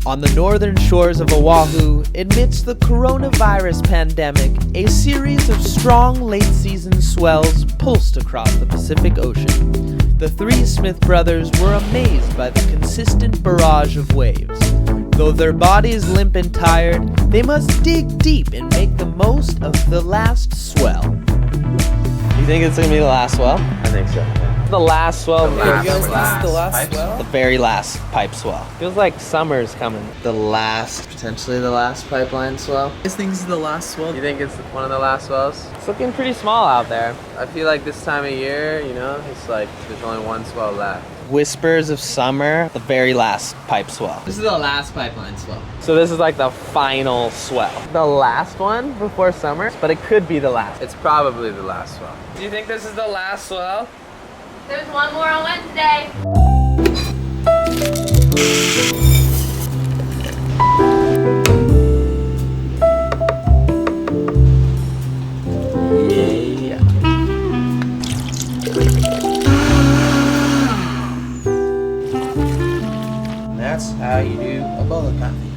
On the northern shores of Oahu, amidst the coronavirus pandemic, a series of strong late-season swells pulsed across the Pacific Ocean. The three Smith brothers were amazed by the consistent barrage of waves. Though their bodies limp and tired, they must dig deep and make the most of the last swell. You think it's gonna be the last swell? I think so. The last swell. The last swell? The very last pipe swell. Feels like summer's coming. Potentially the last pipeline swell. This thing's the last swell. You think it's one of the last swells? It's looking pretty small out there. I feel like this time of year, you know, it's like there's only one swell left. Whispers of summer, the very last pipe swell. This is the last pipeline swell. So this is like the final swell. The last one before summer, but it could be the last. It's probably the last swell. Do you think this is the last swell? There's one more on Wednesday. Yeah. That's how you do a bowl of coffee.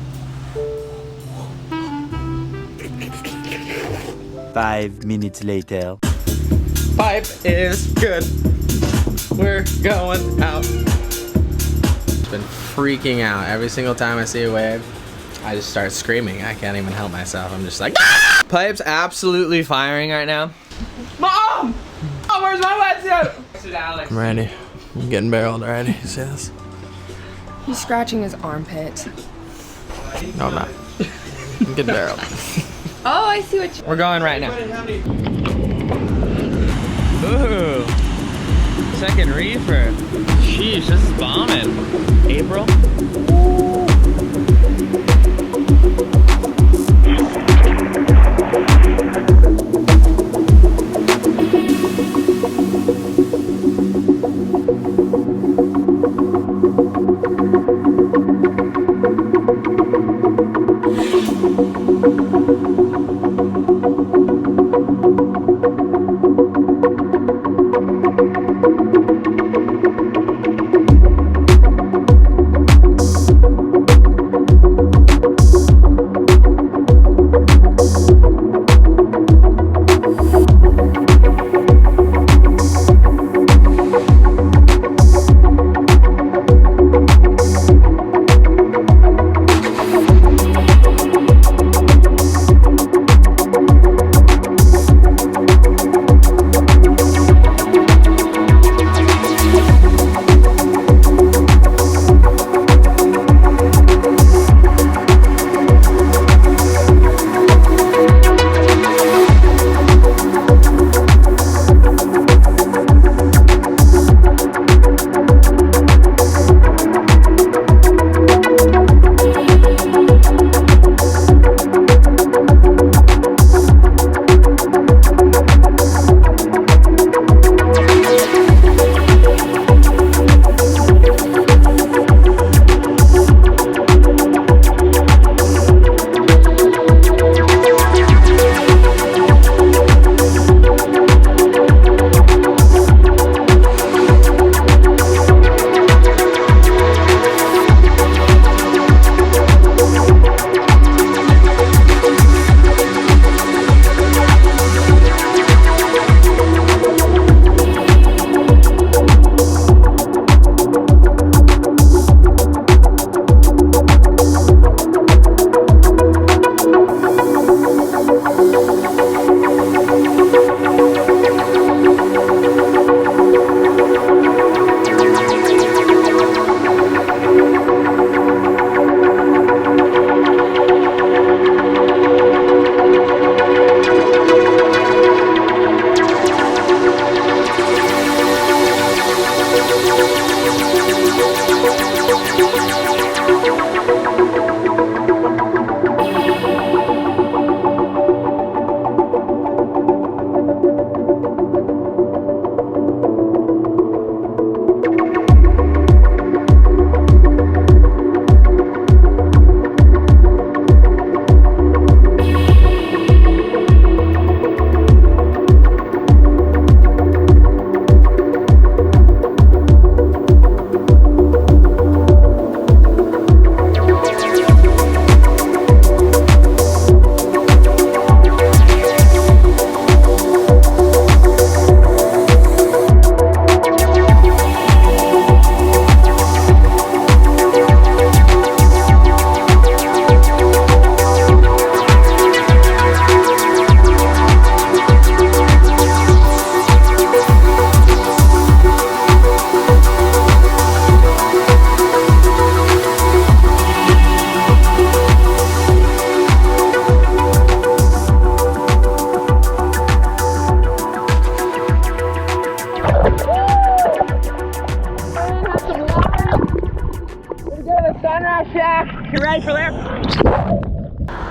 5 minutes later. Pipe is good. We're going out. Been freaking out. Every single time I see a wave, I just start screaming. I can't even help myself. I'm just like, ah! Pipe's absolutely firing right now. Mom! Oh, where's my wetsuit? I'm ready. I'm getting barreled already. See this? He's scratching his armpit. No, I'm not. I'm getting barreled. Oh, I see what you... We're going right now. Ooh. Second reefer. Sheesh, this is bombing. April.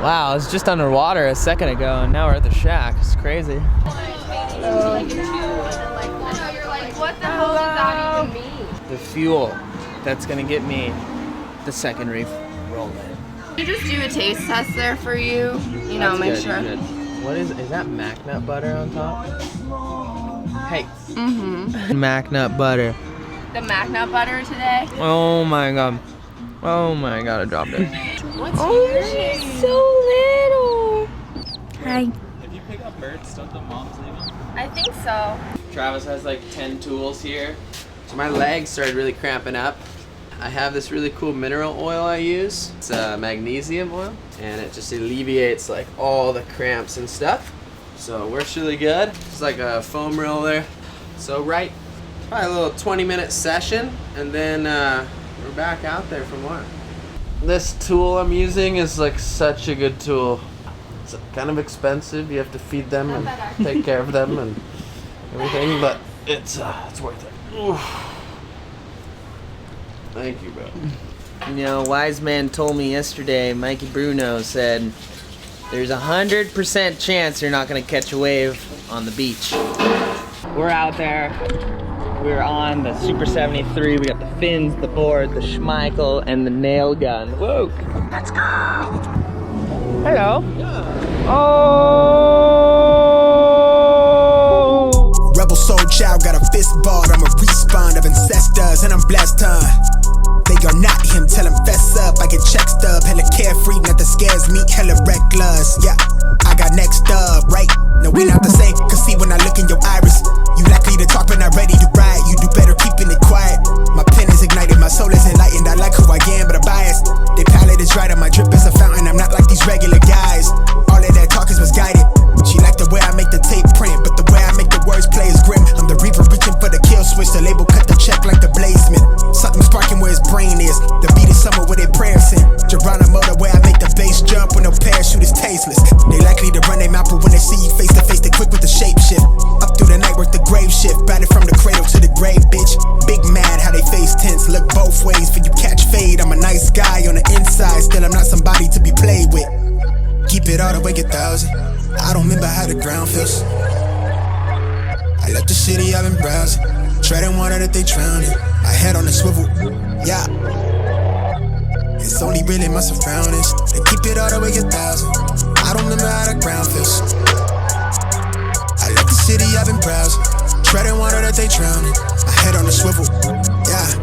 Wow, I was just underwater a second ago, and now we're at the shack. It's crazy. You're like, what the hell does that even mean? The fuel that's gonna get me the second reef rolling. You just do a taste test there for you. You know, make sure. Good. What is that mac nut butter on top? Hey. Mm-hmm. Mac nut butter. The mac nut butter today. Oh my god. Oh my god, I dropped it. What's she's so little. Hi. If you pick up birds, don't the moms leave them? I think so. Travis has like 10 tools here. So my legs started really cramping up. I have this really cool mineral oil I use. It's magnesium oil, and it just alleviates like all the cramps and stuff. So it works really good. It's like a foam roller. So probably a little 20-minute session, and then we're back out there for more. This tool I'm using is like such a good tool. It's kind of expensive. You have to feed them and take care of them and everything, but it's worth it. Oof. Thank you, bro. You know, wise man told me yesterday, Mikey Bruno said, there's 100% chance you're not gonna catch a wave on the beach. We're out there. We're on the Super 73. We got the fins, the board, the Schmeichel, and the nail gun. Whoa! Let's go! Hello. Oh! Rebel soul child got a fist balled. I'm a respawn of ancestors, and I'm blessed, They are not him, tell him fess up. I get check stub, hella carefree, nothing scares me, hella reckless. Yeah, I got next up, right? No, we not the same, cause see when I look in your iris, you likely to talk but not ready to ride. You do better keeping it quiet. My pen is ignited, my soul is enlightened. I like who I am, but I'm biased. They palette is right, and my drip is a fountain. I'm not like these regular guys. All of that talk is misguided. She like the way I make the tape print, but the way I make the words play is grim. I'm the reaper reaching for the kill switch. The label cut the check like the bladesman. Something sparking where his brain is. The beat is somewhere where they prayers in. Geronimo, the way I make the bass jump when no parachute is tasteless. They likely to run their mouth, but when they see you face to face, they quick with the shape shift. Up through the night, work the grave shift. Batted from the cradle to the grave, bitch. Big mad how they face tense. Look both ways for you catch fade. I'm a nice guy on the inside, still I'm not somebody to be played with. Keep it all the way 1,000. I don't remember how the ground feels. I left the city, I've been browsing. Treading water that they drowning. My head on the swivel, yeah. It's only really my surroundings. They keep it all the way 1,000. I don't remember how the ground feels. I left the city, I've been browsing. Treading water that they drowning. My head on the swivel, yeah.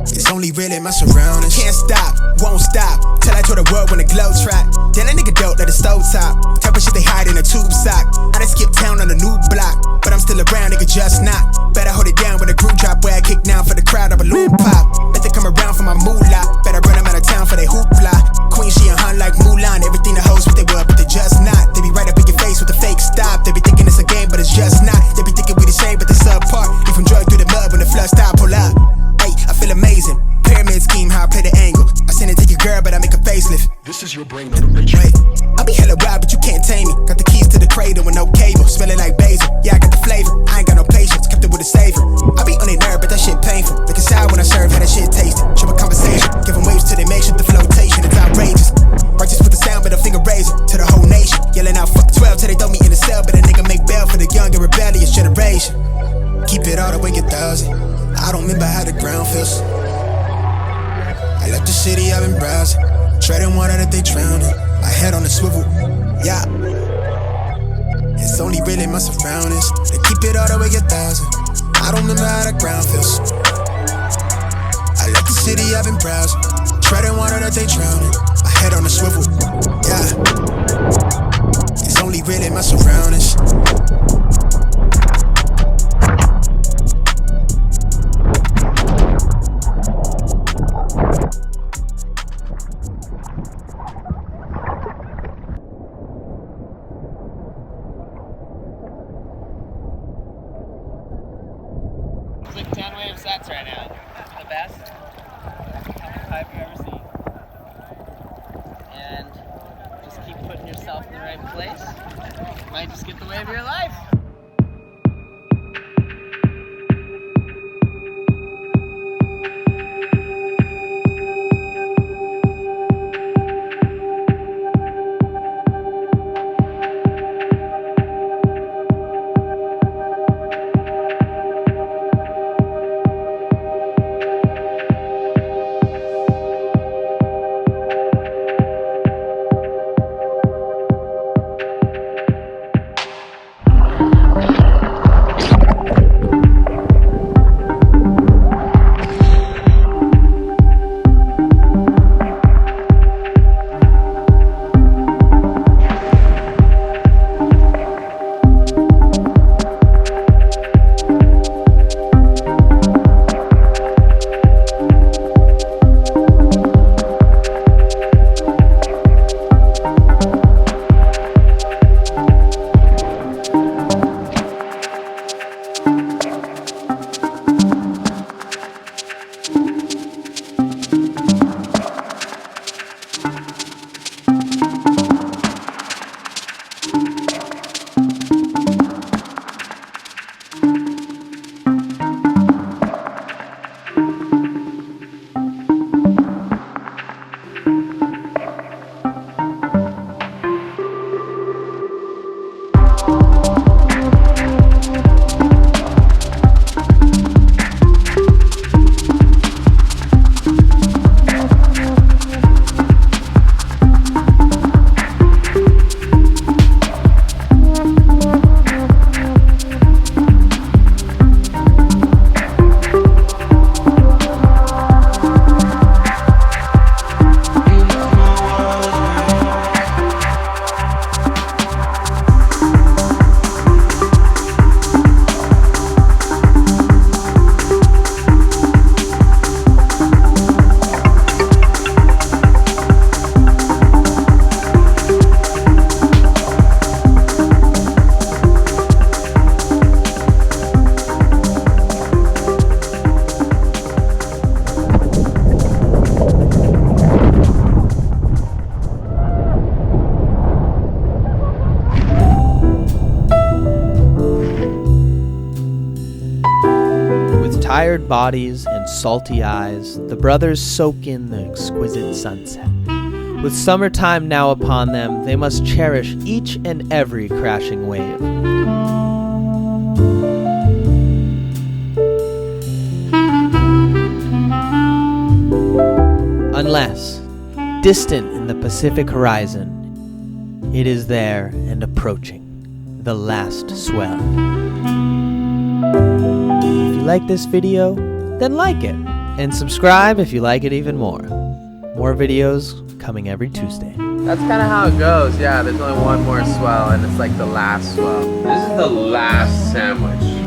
It's only really my surroundings. Can't stop, won't stop, till I told the world when the glow trap. Then a nigga dope at the stove top. Type of shit they hide in a tube sock. I done skipped town on a new block, but I'm still around, nigga, just not. Better hold it down when the groove drop. Where I kick down for the crowd, a balloon pop. Bet they come around for my moolah. Better run them out of town for they hoopla. Queen, she a hun like Mulan. Everything the hoes what they were, but they just not. They be right up in your face with the fake stop. They be thinking it's a game, but it's just not. They be thinking we the same, but they subpar. You from drug through the mud when the flood stop, pull up. Hey, I feel amazing. Pyramid scheme, how I play the angle. I send it to your girl, but I make a facelift. This is your brain on the rich. Wait, I be hella wild, but you can't tame me. Got the keys to the cradle with no cable. Smelling like basil. Yeah, I got the flavor. I ain't got no patience. Kept it with a savor. I be on their nerve, but that shit painful. Looking sour when I serve, how that shit tasted. Triple conversation. Give them waves till they make shit the flotation. It's outrageous. Righteous with the sound, but a finger razor to the whole nation. Yelling out fuck 12 till they throw me in the cell, but a nigga make bail for the young and rebellious generation. Keep it all the way 1,000. I don't remember how the ground feels. I left the city, I've been browsing. Treading water that they drowning. My head on the swivel, yeah. It's only really my surroundings. They keep it all the way 1,000. I don't remember how the ground feels. I left the city, I've been browsing. Treading water that they drowning. My head on the swivel, yeah. It's only really my surroundings. It's like 10 wave sets right now. The best. How many pipe you ever seen? And just keep putting yourself in the right place. You might just get the wave of your life. tired bodies and salty eyes, the brothers soak in the exquisite sunset. With summertime now upon them, they must cherish each and every crashing wave. Unless, distant in the Pacific horizon, it is there and approaching, the last swell. If you like this video, then like it, and subscribe if you like it even more. More videos coming every Tuesday. That's kind of how it goes. Yeah, there's only one more swell, and it's like the last swell. This is the last sandwich.